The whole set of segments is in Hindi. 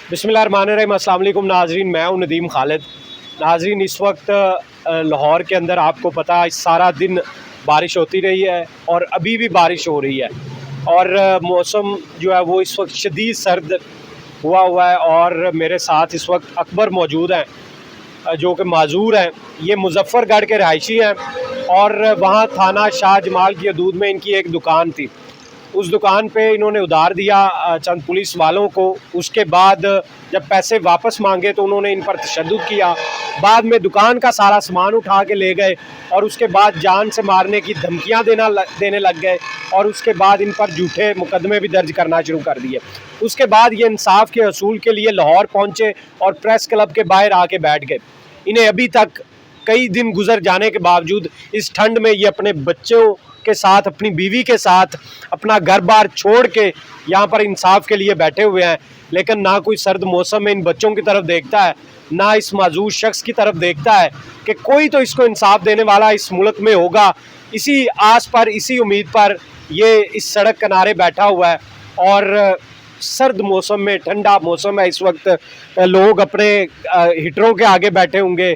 बिस्मिल्लाहिर्रहमानिर्रहीम। अस्सलाम वालेकुम नाजरीन, मैं हूं नदीम खालिद। नाजरीन, इस वक्त लाहौर के अंदर आपको पता है सारा दिन बारिश होती रही है और अभी भी बारिश हो रही है और मौसम जो है वो इस वक्त शदीद सर्द हुआ है। और मेरे साथ इस वक्त अकबर मौजूद हैं जो कि माजूर हैं। ये मुजफ्फरगढ़ के रहायशी हैं और वहाँ थाना शाह जमाल की हदूद में इनकी एक दुकान थी। उस दुकान पे इन्होंने उधार दिया चंद पुलिस वालों को। उसके बाद जब पैसे वापस मांगे तो उन्होंने इन पर तशद्दुद किया। बाद में दुकान का सारा सामान उठा के ले गए और उसके बाद जान से मारने की धमकियां देने लग गए और उसके बाद इन पर झूठे मुकदमे भी दर्ज करना शुरू कर दिए। उसके बाद ये इंसाफ के असूल के लिए लाहौर पहुँचे और प्रेस क्लब के बाहर आके बैठ गए। इन्हें अभी तक कई दिन गुजर जाने के बावजूद इस ठंड में ये अपने बच्चों के साथ, अपनी बीवी के साथ, अपना घर बार छोड़ के यहाँ पर इंसाफ के लिए बैठे हुए हैं। लेकिन ना कोई सर्द मौसम में इन बच्चों की तरफ देखता है, ना इस माजूर शख्स की तरफ देखता है कि कोई तो इसको इंसाफ देने वाला इस मुल्क में होगा। इसी आस पर, इसी उम्मीद पर ये इस सड़क किनारे बैठा हुआ है। और सर्द मौसम में, ठंडा मौसम है इस वक्त, लोग अपने हीटरों के आगे बैठे होंगे,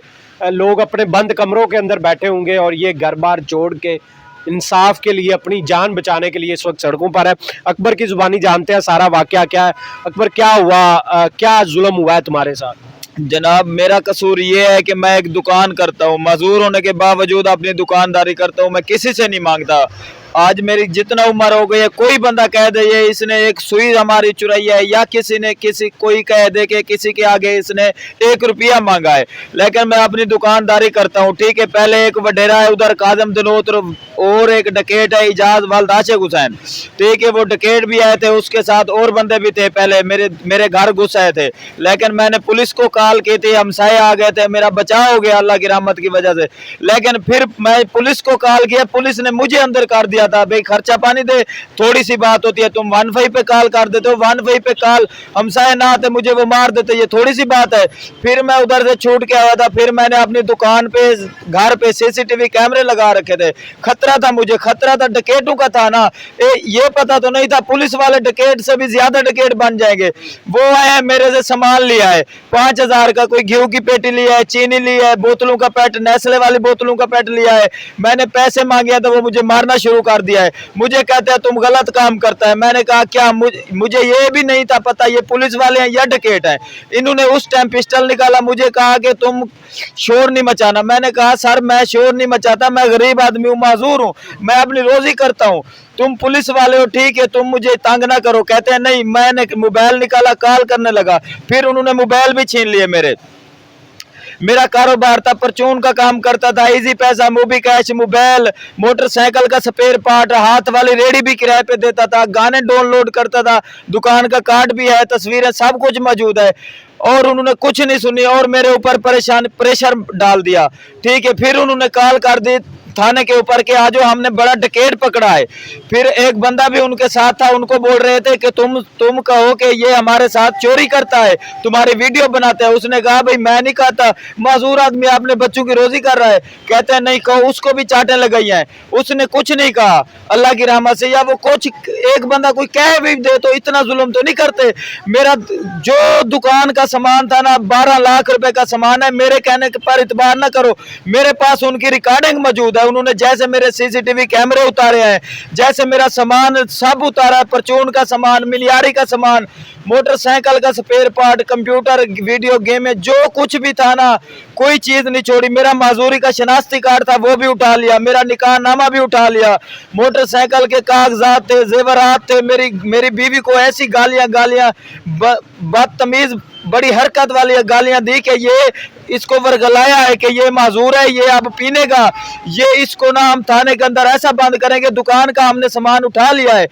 लोग अपने बंद कमरों के अंदर बैठे होंगे और ये घर बार छोड़ के इंसाफ के लिए, अपनी जान बचाने के लिए इस वक्त सड़कों पर है। अकबर की जुबानी जानते हैं सारा वाकया क्या है। अकबर, क्या हुआ, क्या जुल्म हुआ है तुम्हारे साथ? जनाब, मेरा कसूर ये है कि मैं एक दुकान करता हूँ, मजदूर होने के बावजूद अपनी दुकानदारी करता हूँ। मैं किसी से नहीं मांगता। आज मेरी जितना उम्र हो गई है, कोई बंदा कह दे ये इसने एक सुई हमारी चुराई है, या कोई कह दे कि किसी के आगे इसने 1 रुपया मांगा है, लेकिन मैं अपनी दुकानदारी करता हूँ। ठीक है, पहले एक वडेरा है उधर काजम दिनोत और एक डकैत है इजाज वाल आशिक हुसैन। ठीक है, वो डकैत भी आए थे, उसके साथ और बंदे भी थे। पहले मेरे घर घुस आए थे, लेकिन मैंने पुलिस को कॉल की थी, हमसाए आ गए थे, मेरा बचाव हो गया अल्लाह की रहमत की वजह से। लेकिन फिर मैं पुलिस को कॉल किया, पुलिस ने मुझे अंदर कर दिया था। भाई खर्चा पानी दे, थोड़ी सी बात होती है, तुम 15 पे कॉल कर देते हो, 15 पे कॉल, हमसाए ना आते मुझे वो मार देते, ये थोड़ी सी बात है। फिर मैं उधर से छूट के आया था। फिर मैंने अपनी दुकान पे, घर पे CCTV कैमरे लगा रखे थे। खतरा था मुझे, खतरा था डकैतों का था ना। ये पता तो नहीं था पुलिस वाले डकैत से भी ज्यादा डकैत बन जाएंगे। वो आए, मेरे से सामान लिया है 5000 का, कोई घी की पेटी लिया है, चीनी लिया है, बोतलों का पैट, नेस्ले वाली बोतलों का पैट लिया है। मैंने पैसे मांगे तो वो मुझे मारना शुरू कर दिया है। मुझे कहते हैं तुम गलत काम करता है। मैंने कहा क्या, मुझे ये भी नहीं था पता ये पुलिस वाले हैं या डकैत हैं। इन्होंने उस टाइम पिस्टल निकाला, मुझे कहा कि तुम शोर नहीं मचाना। मैंने कहा सर मैं शोर नहीं मचाता, मैं गरीब आदमी हूँ, माजूर हूँ, मैं अपनी रोजी करता हूँ। तुम पुलिस वाले हो, ठीक है, तुम मुझे तंग ना करो। कहते हैं नहीं। मैंने मोबाइल निकाला, कॉल करने लगा, फिर उन्होंने मोबाइल भी छीन लिए मेरा कारोबार था, परचून का काम करता था, इजी पैसा, मूवी कैश, मोबाइल, मोटरसाइकिल का स्पेयर पार्ट, हाथ वाली रेडी भी किराए पे देता था, गाने डाउनलोड करता था, दुकान का कार्ड भी है, तस्वीरें, सब कुछ मौजूद है। और उन्होंने कुछ नहीं सुनी और मेरे ऊपर प्रेशर डाल दिया। ठीक है, फिर उन्होंने कॉल कर दी थाने के ऊपर के आज हमने बड़ा डकैत पकड़ा है। फिर एक बंदा भी उनके साथ था, उनको बोल रहे थे कि तुम कहो कि ये हमारे साथ चोरी करता है, तुम्हारी वीडियो बनाता है। उसने कहा भाई मैं नहीं कहता, माजूर आदमी अपने बच्चों की रोजी कर रहा है। कहते हैं नहीं कहो, उसको भी चाटें लगाई हैं। उसने कुछ नहीं कहा अल्लाह की रहमत से, या वो कुछ एक बंदा कोई कह भी दे तो इतना जुल्म तो नहीं करते। मेरा जो दुकान का सामान था ना, 12 लाख रुपए का सामान है, मेरे कहने पर इतबार ना करो, मेरे पास उनकी रिकॉर्डिंग मौजूद है। उन्होंने जैसे मेरे CCTV कैमरे उतारे हैं, जैसे मेरा सामान सब उतारा है, परचून का सामान, मिलियारी का सामान, मोटरसाइकिल का spare part, computer, video game में जो कुछ भी था ना, कोई चीज नहीं छोड़ी। मेरा माजूरी का शनाख्ती कार्ड था वो भी उठा लिया, मेरा निकाहनामा भी उठा लिया, मोटरसाइकिल के कागजात थे, जेवरात थे। मेरी बीवी को ऐसी गालियां बदतमीज बड़ी हरकत वाली गालियां दी कि ये इसको वर्गलाया है कि ये माजूर है, ये अब पीने का, ये इसको ना हम थाने के अंदर ऐसा बंद करेंगे। दुकान का हमने सामान उठा लिया है,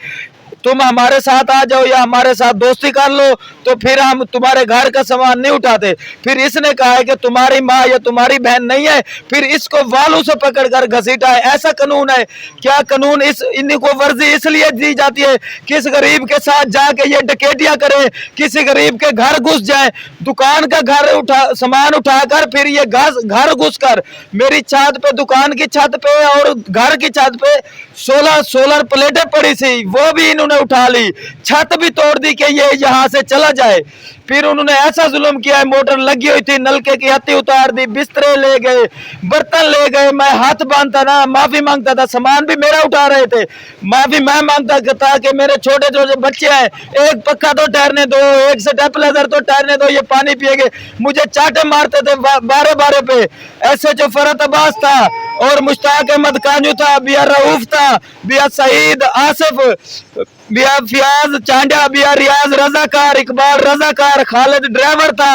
तुम हमारे साथ आ जाओ या हमारे साथ दोस्ती कर लो, तो फिर हम तुम्हारे घर का सामान नहीं उठाते। फिर इसने कहा है कि तुम्हारी माँ या तुम्हारी बहन नहीं है, फिर इसको वालों से पकड़कर घसीटा है। ऐसा कानून है क्या? कानून इनको वर्जी इसलिए दी जाती है किस गरीब के साथ जाके ये डकैतियां करे, किसी गरीब के घर घुस जाए, दुकान का सामान उठाकर फिर ये घर घुस कर मेरी छत पे, दुकान की छत पे और घर की छत पे 16 सोलर प्लेटें पड़ी थी, वो भी इन्होंने उन्होंने उठा ली, छत भी तोड़ दी कि ये यहाँ से चला जाए। फिर उन्होंने ऐसा जुल्म किया है, मोटर लगी हुई थी, नलके की हत्ती उतार दी, बिस्तरे ले गए, बर्तन ले गए। मैं हाथ बांधता ना, माफी मांगता था, सामान भी मेरा उठा रहे थे, माफी मैं मांगता था कि मेरे छोटे छोटे बच्चे हैं, एक पक्का तो ठहरने दो, एक स्टेपलेजर तो ठहरने दो, ये पानी पिएंगे। मुझे चाटे मारते थे 12-12 पे। ऐसे जो फरत अब्बास था और मुश्ताक अहमद कांजू था, बिया रऊफ था, बिया सईद आसिफ, बिया फियाज चांडा, बिया रियाज रजाकार, इकबाल रजाकार, खालिद ड्राइवर था।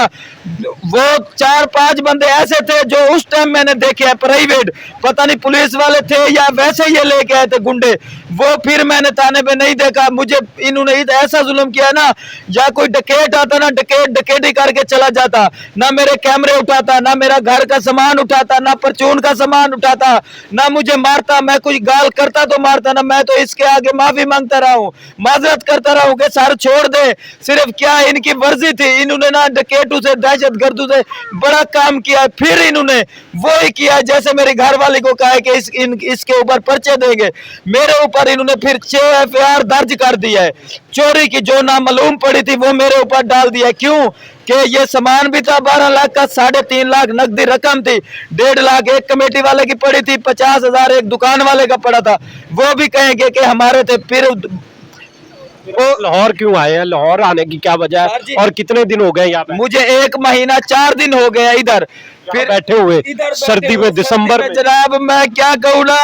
वो 4-5 बंदे ऐसे थे जो उस टाइम मैंने देखे हैं प्राइवेट, पता नहीं पुलिस वाले थे या वैसे ये लेके आए थे गुंडे, वो फिर मैंने थाने पे नहीं देखा। मुझे इन्होंने ऐसा जुल्म किया ना, या कोई डकैत आता ना, डकैती करके चला जाता, ना मेरे कैमरे उठाता, ना मेरा घर का सामान उठाता, ना परचून का सामान उठाता, ना मुझे मारता। मैं कुछ गाल करता तो मारता ना, मैं तो इसके आगे माफी मांगता रहा हूँ, माजरत करता रहा हूँ कि सर छोड़ दे। सिर्फ क्या इनकी वर्जी थी, इन्होंने ना डकैतों से दहशतगर्दों से बड़ा काम किया। फिर इन्होंने वो ही किया जैसे मेरे घर वाले को कहा है कि इसके ऊपर पर्चे देंगे, मेरे ऊपर इन्होंने फिर 6 FIR दर्ज कर दिया है। चोरी की जो नामालूम पड़ी थी वो मेरे ऊपर डाल दिया। क्यों कि ये सामान भी था 12 लाख का, 3.5 लाख नकदी रकम थी, 1.5 लाख एक कमेटी वाले की पड़ी थी, 50,000 एक दुकान वाले का पड़ा था, वो भी कहेंगे कि हमारे थे। फिर वो लाहौर क्यों आए हैं, लाहौर आने की क्या वजह है और कितने दिन हो गए यहाँ पे? मुझे 1 महीना 4 दिन हो गया इधर फिर बैठे हुए सर्दी में, दिसंबर में। जनाब मैं क्या कहूँ ना,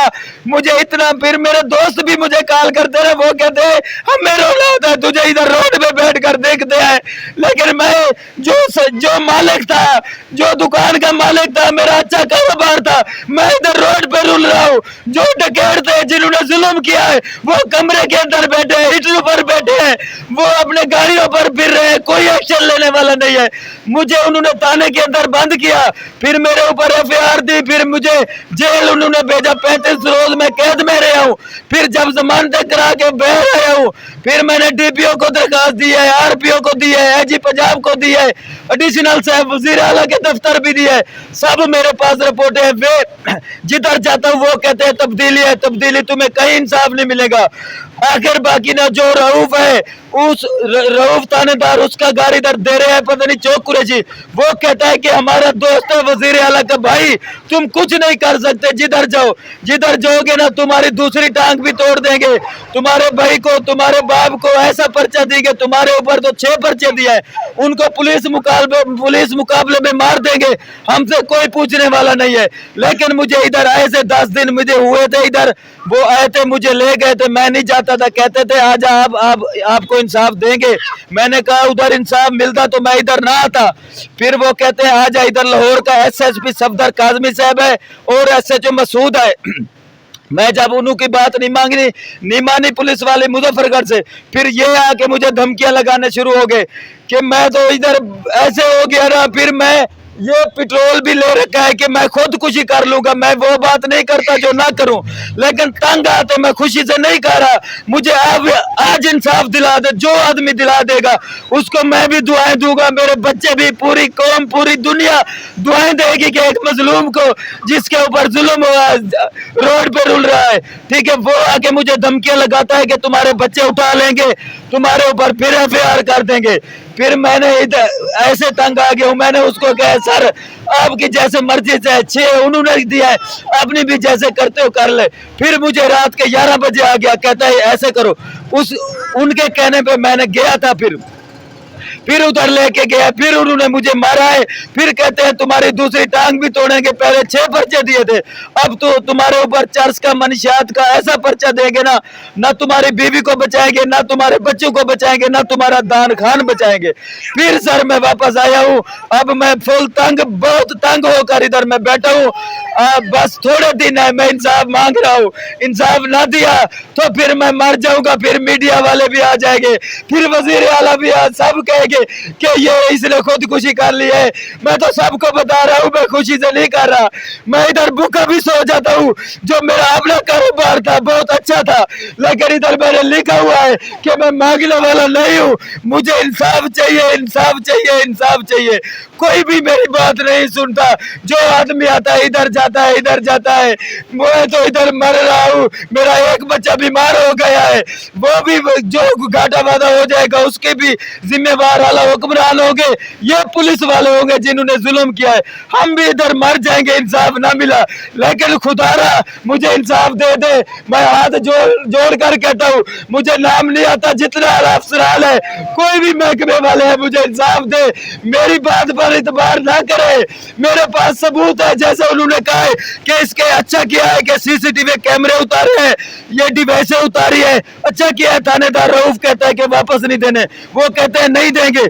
मुझे इतना, फिर मेरे दोस्त भी मुझे कॉल करते रहे, वो कहते हैं हमें रोना आता है, तुझे इधर रोड पे बैठ कर देखते हैं। लेकिन मैं जो मालिक था, जो दुकान का मालिक था, मेरा अच्छा कारोबार था, मैं इधर रोड पे रुल रहा हूँ। जो डकैत थे जिन्होंने जुल्म किया है वो कमरे के अंदर बैठे हैं, हिटलर पर बैठे हैं, वो अपने गाड़ियों पर फिर रहे हैं, कोई एक्शन लेने वाला नहीं है। मुझे उन्होंने थाने के अंदर बंद किया, फिर मेरे ऊपर FIR दी, फिर मुझे जेल उन्होंने भेजा, 35 रोज मैं कैद में रहा हूँ। फिर जब जमानत करा के बह रहा हूँ, फिर मैंने DPO को दरखास्त दी है, RPO को दी है, AG पंजाब को दी है, एडिशनल साहब वजीर आला के दफ्तर भी दिया है, सब मेरे पास रिपोर्ट है। वे जिधर जाता हूँ वो कहते हैं तब्दीली है, तब्दीली, तुम्हें कहीं इंसाफ नहीं मिलेगा। आखिर बाकी ना जो रऊफ है, उस रऊफ थानेदार, उसका गाड़ी इधर दे रहे हैं, पता नहीं चौक कुरैशी, वो कहता है कि हमारा दोस्त है वजीर आला का, भाई तुम कुछ नहीं कर सकते, जिधर जाओ, जिधर जाओगे ना तुम्हारी दूसरी टांग भी तोड़ देंगे, तुम्हारे भाई को, तुम्हारे बाप को ऐसा पर्चा देंगे, तुम्हारे ऊपर तो 6 पर्चे दिया है, उनको पुलिस मुकाबले में मार देंगे, हमसे कोई पूछने वाला नहीं है। लेकिन मुझे इधर आए से 10 दिन मुझे हुए थे, इधर वो आए थे, मुझे ले गए थे, मैं नहीं जाता था, कहते थे आजा आपको इंसाफ देंगे। मैंने कहा उधर इंसाफ मिलता तो मैं इधर ना आता। फिर वो कहते हैं आजा, इधर लाहौर का SSP सफदर काजमी साहब है और SHO मसूद है। मैं जब उनकी बात नहीं मानी पुलिस वाले मुजफ्फरगढ़ से, फिर ये आके मुझे धमकियां लगाने शुरू हो गए कि मैं तो इधर ऐसे हो गया ना, फिर मैं ये पेट्रोल भी ले रखा है कि मैं खुदकुशी कर लूंगा। मैं वो बात नहीं करता जो ना करूं, लेकिन तंग आते मैं खुशी से नहीं कर रहा। मुझे आज इंसाफ दिला दे, जो आदमी दिला देगा उसको मैं भी दुआएं दूंगा, मेरे बच्चे भी, पूरी कौम, पूरी दुनिया दुआएं देगी कि एक मजलूम को जिसके ऊपर जुल्म हुआ रोड पे रुल रहा है, ठीक है, वो आके मुझे धमकियां लगाता है कि तुम्हारे बच्चे उठा लेंगे, तुम्हारे ऊपर फिर FIR कर देंगे। फिर मैंने इधर ऐसे तंग आ गया हूँ, मैंने उसको कहा सर आपकी जैसे मर्जी से 6 उन्होंने दिया है, अपनी भी जैसे करते हो कर ले। फिर मुझे रात के 11 बजे आ गया, कहता है ऐसे करो, उनके कहने पे मैंने गया था, फिर उधर लेके गया, फिर उन्होंने मुझे मारा है, फिर कहते हैं तुम्हारी दूसरी टांग भी तोड़ेंगे, पहले 6 पर्चे दिए थे, अब तो तुम्हारे ऊपर चर्च का, मनशियात का ऐसा पर्चा देंगे ना, ना तुम्हारी बीवी को बचाएंगे, ना तुम्हारे बच्चों को बचाएंगे, ना तुम्हारा दान खान बचाएंगे। फिर सर मैं वापस आया हूँ, अब मैं फुल तंग, बहुत तंग होकर इधर मैं बैठा हूँ। बस थोड़े दिन है, मैं इंसाफ मांग रहा हूँ, इंसाफ ना दिया तो फिर मैं मर जाऊंगा, फिर मीडिया वाले भी आ जाएंगे, फिर वजीर आला भी सब कहेंगे कि ये इसने खुदकुशी कर ली है। मैं तो सबको बता रहा हूँ मैं खुशी से नहीं कर रहा, मैं इधर भूखा भी सो जाता हूँ। जो मेरा अपना कारोबार था बहुत अच्छा था, लेकिन इधर मैंने लिखा हुआ है कि मैं मांगने वाला नहीं हूँ। मुझे इंसाफ चाहिए, इंसाफ चाहिए, इंसाफ चाहिए। कोई भी मेरी बात नहीं सुनता। जो आदमी आता है इधर जाता है, इधर जाता है। मैं तो इधर मर रहा हूँ, मेरा एक बच्चा बीमार हो गया है, वो भी जो घाटा वादा हो जाएगा उसके भी जिम्मेवार आला हुक्मरान होंगे, ये पुलिस वाले होंगे जिन्होंने जुल्म किया है। हम भी इधर मर जाएंगे इंसाफ ना मिला, लेकिन खुदारा मुझे इंसाफ दे दे। मैं हाथ जोड़ कर कहता हूँ, मुझे नाम नहीं आता, जितना अफसरान है कोई भी महकमे वाले हैं, मुझे इंसाफ दे। मेरी बात पर इतबार ना करे, मेरे पास सबूत है। जैसे उन्होंने कहा है कि इसके अच्छा किया है कि सीसीटीवी कैमरे उतारे हैं, ये डिवाइसें उतारी है, अच्छा किया है। थानेदार रऊफ कहता है कि वापस नहीं देने, वो कहते हैं नहीं देंगे।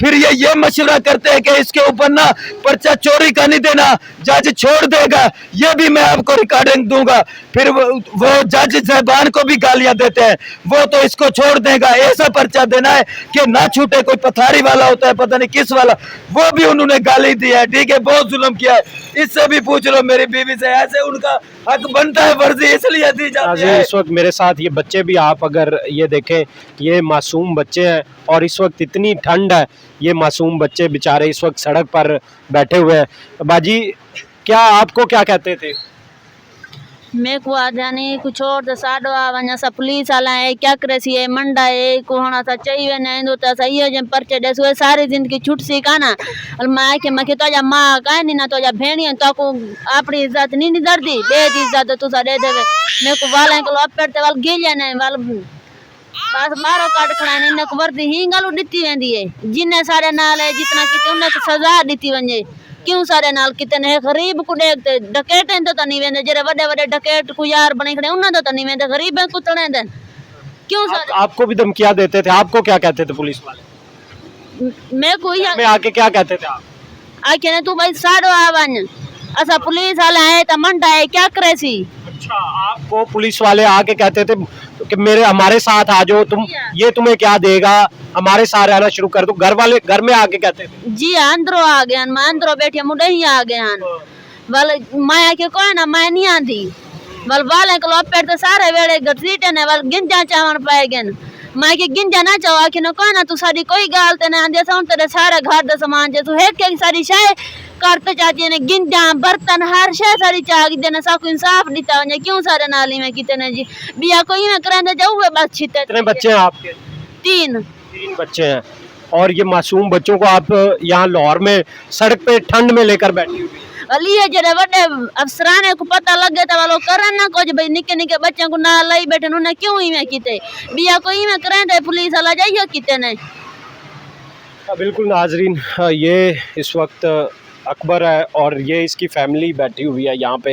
फिर ये मशवरा करते हैं कि इसके ऊपर ना पर्चा चोरी का नहीं देना, जज छोड़ देगा, ये भी मैं आपको रिकॉर्डिंग दूंगा। फिर वो जज साहबान को भी गालियां देते हैं, वो तो इसको छोड़ देगा। ऐसा पर्चा देना है कि ना छूटे, कोई पथारी वाला होता है पता नहीं किस वाला, वो भी उन्होंने गाली दी है। ठीक है, बहुत जुल्म किया है, इससे भी पूछ लो मेरी बीवी से। ऐसे उनका हक बनता है, वर्जी इसलिए दी जाती है। इस वक्त मेरे साथ ये बच्चे भी, आप अगर ये देखें, ये मासूम बच्चे हैं और इस वक्त इतनी ठंड है, ये मासूम बच्चे बेचारे इस वक्त सड़क पर बैठे हुए हैं। बाजी, क्या आपको क्या कहते थे? मैं को आ जाने कुछ और तो साडो आ वना सा पुलिस वाला है, क्या करे सी है मंडा है को होना सा चाहिए नहीं दो ता सही है। जब परचे देसो सारी जिंदगी छूट सी का ना, और मां के मके तो जा मां का नहीं ना तो जा भेणी तो को अपनी इज्जत नहीं दर्दी दे दी इज्जत तो सा दे देवे। मैं को वाला को अपेट वाल गिले नहीं वाल बस मारो काट खड़ा नहीं न वर्दी ही गलू दिती वेंदी है। जिन्ने सारे नाल है जितना किते उन्हें सजा दिती वंजे, क्यों सारे नाल कितने गरीब को देखते डकैत तो नहीं वेंदे, जेरे बड़े बड़े डकैत को यार बने खड़े उन्हें तो नहीं वेंदे, गरीब को तणे दे क्यों सारे। आपको भी धमकियां देते थे? आपको क्या कहते थे पुलिस वाले? मैं कोई में आके क्या कहते थे आप? आके ने तू भाई साडो आवन असा पुलिस वाला है त मंडा है क्या करे सी। अच्छा, आपको पुलिस वाले आके कहते थे कि मेरे हमारे साथ आ जाओ, तुम ये तुम्हें क्या देगा, हमारे साथ रहना शुरू कर दो। घर वाले घर में आके कहते थे? जी अंदरों आ गए, मैं अंदरों बैठे मुंडे ही आ गए हन वाल माया के कोई ना मैं नहीं आंदी वाल वाले को लपेट तो सारे वेड़े गठरीटे ने वाल गिंजा चावन पाए गन मैं के गिंजा ना चावा कि न कोई ना तू सारी कोई गाल ते ना आंदे सौन तेरे सारा घर दा सामान जे तू है के सारी शाय करते चाची ने गिंजा बर्तन हर शे सारी चाग देना सा को इंसाफ दिता वने क्यों सारे नाली में कितने जी बिया कोई ना करांदे जाऊ बस छिते। कितने बच्चे हैं आपके? तीन बच्चे हैं। और ये मासूम बच्चों को आप यहाँ लाहौर में सड़क पे ठंड में लेकर बैठी हुई? अलिए जरे बड़े अफसराने को पता लग गया था वालो करन ना कुछ भाई निके निके बच्चों को ना लाई बैठे उन्हें क्यों ही में किते बिया कोई में करांदे पुलिस वाला जाइयो किते ने। बिल्कुल नाजरीन, ये इस वक्त अकबर है और ये इसकी फैमिली बैठी हुई है यहाँ पे।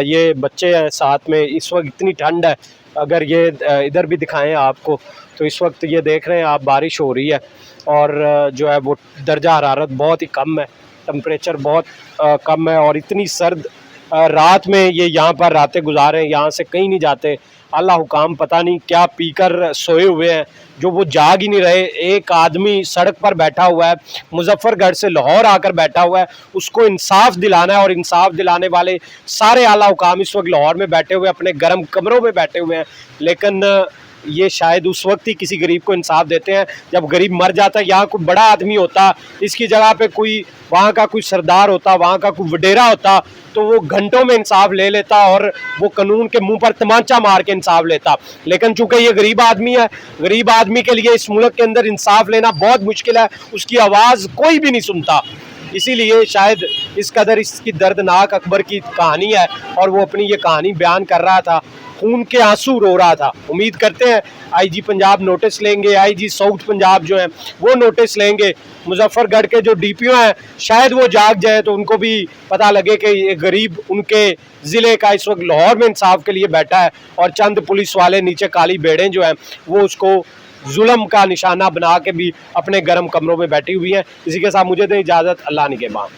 ये बच्चे हैं साथ में, इस वक्त इतनी ठंड है। अगर ये इधर भी दिखाएं आपको तो इस वक्त ये देख रहे हैं आप, बारिश हो रही है और जो है वो दर्जा हरारत बहुत ही कम है, टेम्परेचर बहुत कम है और इतनी सर्द रात में ये यहाँ पर रातें गुजारें, यहाँ से कहीं नहीं जाते। अल्लाह हुकाम पता नहीं क्या पीकर सोए हुए हैं जो वो जाग ही नहीं रहे। एक आदमी सड़क पर बैठा हुआ है, मुजफ्फरगढ़ से लाहौर आकर बैठा हुआ है, उसको इंसाफ दिलाना है और इंसाफ दिलाने वाले सारे आला हुकाम इस वक्त लाहौर में बैठे हुए अपने गर्म कमरों में बैठे हुए हैं। लेकिन ये शायद उस वक्त ही किसी गरीब को इंसाफ देते हैं जब गरीब मर जाता है। यहाँ कोई बड़ा आदमी होता, इसकी जगह पे कोई वहाँ का कोई सरदार होता, वहाँ का कोई वडेरा होता, तो वो घंटों में इंसाफ ले लेता और वो कानून के मुंह पर तमाचा मार के इंसाफ लेता। लेकिन चूंकि ये गरीब आदमी है, गरीब आदमी के लिए इस मुल्क के अंदर इंसाफ लेना बहुत मुश्किल है, उसकी आवाज़ कोई भी नहीं सुनता। इसीलिए शायद इस कदर इसकी दर्दनाक अकबर की कहानी है और वो अपनी ये कहानी बयान कर रहा था, खून के आंसू रो रहा था। उम्मीद करते हैं आईजी पंजाब नोटिस लेंगे, आईजी साउथ पंजाब जो हैं वो नोटिस लेंगे, मुजफ्फरगढ़ के जो डीपीओ हैं शायद वो जाग जाए तो उनको भी पता लगे कि ये गरीब उनके ज़िले का इस वक्त लाहौर में इंसाफ के लिए बैठा है और चंद पुलिस वाले नीचे काली बेड़ें जो हैं वो उसको जुल्म का निशाना बना के भी अपने गर्म कमरों में बैठी हुई हैं। इसी के साथ मुझे दें इजाज़त, अल्लाह निगहबान।